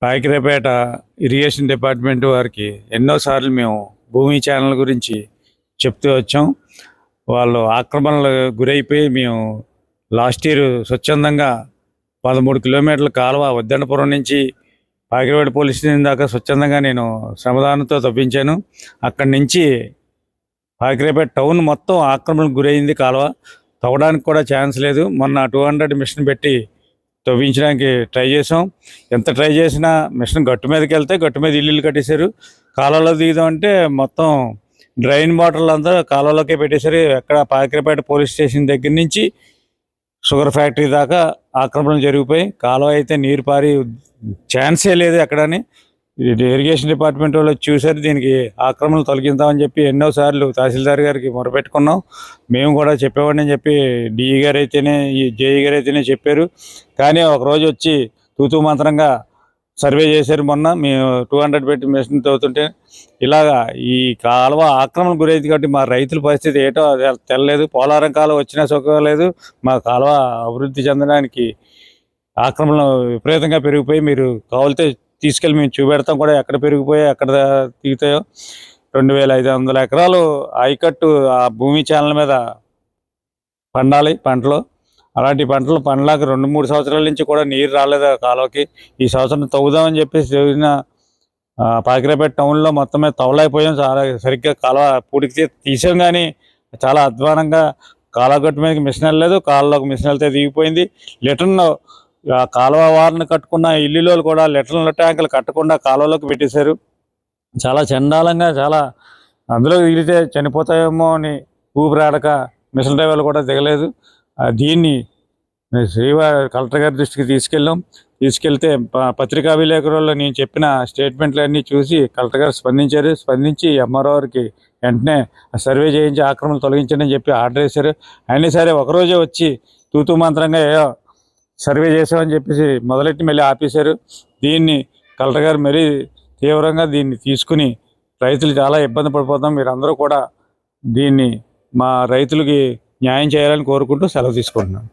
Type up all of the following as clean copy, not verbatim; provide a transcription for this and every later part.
Pakirepeta irrigation department వారికి ఎన్నోసార్లు మేము భూమి ఛానల్ గురించి చెప్తూ వచ్చాం. వాళ్ళు ఆక్రమణలు గురైపోయి మేము లాస్ట్ ఇయర్ స్వచ్ఛందంగా 13 కిలోమీటర్ల కాలువ వద్దనపురం నుంచి పాకిరేపేట పోలీస్ స్టేషన్ దాకా స్వచ్ఛందంగా నేను శ్రమదానంతో తవ్వించాను. అక్కడి నుంచి పాకిరేపేట టౌన్ మొత్తం ఆక్రమణకు గురైంది. కాలువ తవ్వడానికి కూడా ఛాన్స్ లేదు. మొన్న 200 మిషన్ పెట్టి తవ్వించడానికి ట్రై చేసాం. ఎంత ట్రై చేసినా మిషన్ గట్టు మీదకి వెళ్తే గట్టు మీద ఇల్లు కట్టేశారు. కాలువలో దిగుదామంటే మొత్తం డ్రైన్ వాటర్లు అంతా కాలువలోకే పెట్టేశారు. ఎక్కడ పాకిరేపేట పోలీస్ స్టేషన్ దగ్గర నుంచి షుగర్ ఫ్యాక్టరీ దాకా ఆక్రమణ జరిగిపోయి కాలువ అయితే నీరు పారి ఛాన్సే లేదు ఎక్కడని. ఇరిగేషన్ డిపార్ట్మెంట్ వాళ్ళు చూశారు. దీనికి ఆక్రమణలు తొలగిద్దామని చెప్పి ఎన్నోసార్లు తహసీల్దార్ గారికి మొరపెట్టుకున్నాం. మేము కూడా చెప్పేవాడిని అని చెప్పి డిఈ గారు అయితేనే జేఈ గారు అయితేనే చెప్పారు. కానీ ఒకరోజు వచ్చి తూతూ మంత్రంగా సర్వే చేశారు. మొన్న మేము 200 పెట్టి మిషన్ తవ్వుతుంటే ఇలాగా ఈ కాలువ ఆక్రమణ గురైంది కాబట్టి మా రైతుల పరిస్థితి ఏటో తెల్లలేదు. పోలారం కాలువ వచ్చినా సుఖం లేదు. మా కాలువ అభివృద్ధి చెందడానికి ఆక్రమణలు విపరీతంగా పెరిగిపోయి మీరు కావాలితే తీసుకెళ్ళి మేము చూపెడతాం కూడా ఎక్కడ పెరిగిపోయాయి ఎక్కడ దిగుతాయో. 2500 ఎకరాలు ఆయకట్టు ఆ భూమి ఛానల్ మీద పండాలి పంటలు. అలాంటి పంటలు పండలాక 2-3 సంవత్సరాల నుంచి కూడా నీరు రాలేదు ఆ కాలువకి. ఈ సంవత్సరం తవ్వుదామని చెప్పేసి జరిగిన పాకిరేపేట టౌన్లో మొత్తం మీద తవ్వలేకపోయాం. చాలా సరిగ్గా కాలువ పూడికి తీసాం కానీ చాలా అధ్వానంగా కాలువగట్టు మీదకి మిషన్ వెళ్ళలేదు. కాలువలోకి మిషన్ వెళ్తే దిగిపోయింది. లిటర్ను కాలువ వారిని కట్టుకున్న ఇల్లులో కూడా లిటర్ల ట్యాంకులు కట్టకుండా కాలువలోకి పెట్టేశారు. చాలా చండాలంగా చాలా అందులో దిగితే చనిపోతాయేమో అని ఊపిరాడక మిషన్ డ్రైవర్లు కూడా దిగలేదు. దీన్ని కలెక్టర్ గారి దృష్టికి తీసుకెళ్తే పత్రికా విలేకరుల్లో నేను చెప్పిన స్టేట్మెంట్లు అన్నీ చూసి కలెక్టర్ గారు స్పందించి ఎంఆర్ఓ గారికి వెంటనే సర్వే చేయించి ఆక్రమణలు తొలగించండి అని చెప్పి ఆర్డర్ వేశారు. అయినా సరే ఒకరోజే వచ్చి తూతూ మంత్రంగా సర్వే చేసామని చెప్పేసి మొదలెట్టి మళ్ళీ ఆపేశారు. దీన్ని కలెక్టర్ గారు మరీ తీవ్రంగా దీన్ని తీసుకుని రైతులు చాలా ఇబ్బంది పడిపోతాం. మీరందరూ కూడా దీన్ని మా రైతులకి న్యాయం చేయాలని కోరుకుంటూ సెలవు తీసుకుంటున్నాను.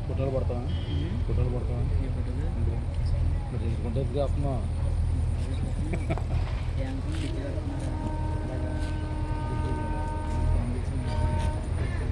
కుట్రలు పడతావా తీసుకుంటే వస్తున్నా